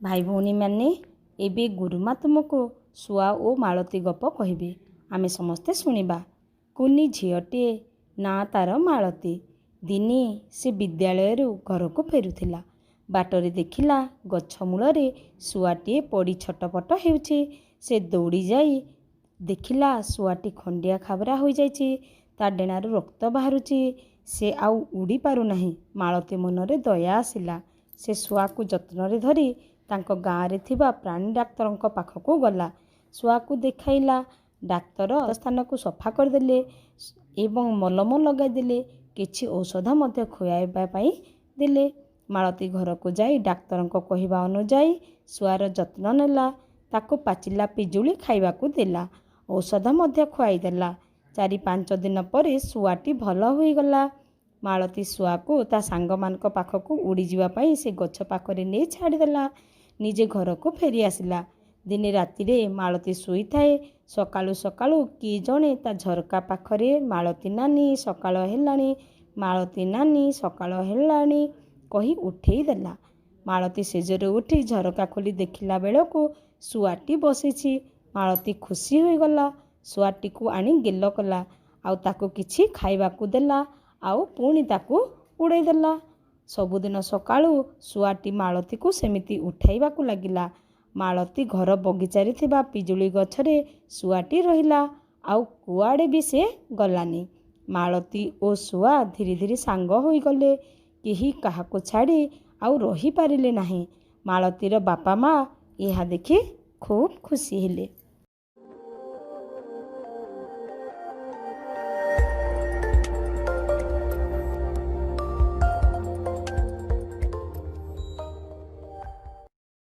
भाई भौणी मैंने एबे गुरुमा तुमको शुआ ओ मालती गप कहबे आमे समस्ते शुणिबा। कुनी झीलटे ना तार मालती। दिने से विद्यालय घर को फेरुथिला। बाटरे देखिला गछ मूलरे शुआटे पड़ी छटपट हेउछे। से दौड़ी जाई देखिला शुआटी खंडिया खाबरा हो जाइछे। ता डेणारू रक्त बाहरुचे। से आउ उड़ी पारु नाही। मालती मनरे दया आसिला। से शुआ को जत्न रे धरी तांको गाँव रे थिबा प्राणी डाक्तर पाखक गला। शुआ को देखाइला। डाक्तर स्थान को सफा करदेले एवं मलम लगाइदेले। किछि औषध मध्य खुआइबा पई देले। मालती घर को जाई डाक्तर कहिबा अनुजाई शुआर जत्न नेला। ताको पाचिला पिजुली खाइबाकू देला। औषध मध्य खुआइदेला। 4-5 दिन पर शुआटी भल होई गला। मालती शुआ को ता सांग मानक पाखक उड़ी जीवा पई से गछ पाखरे नै छाड़ीदेला। निजे घर को फेरी आसिला। दिने रातिरे मालती शुई थाए। सकाळु सकाळु कि जणे ता झरका पाखरे मालती नानी सकाळ हेलाणी, मालती नानी सकाळ हेलाणी कही उठेई देला। मालती सेजरे उठी झरका खोली देखिला बेलको शुआटी बसिछि। मालती खुशी होई गला। शुआटी को आनी गेल कला। आउ ताको किछि खाइबाकू देला। आउ पुणी ताको उड़ेई देला। सबुदिन सकाळु शुआटी मालती को सेमिति उठाइबाकू लागिला। मालती घर बगीचारे थिबा पिजुली गछरे शुआटी रहिला। आउ कुआड़े भी से गलानी। मालती ओ शुआ धीरे धीरे सांग होई गले। केही काहाको छाड़ी आउ रही पारिले नाही। मालतीर बापा माँ यह देखि खूब खुशी हेले।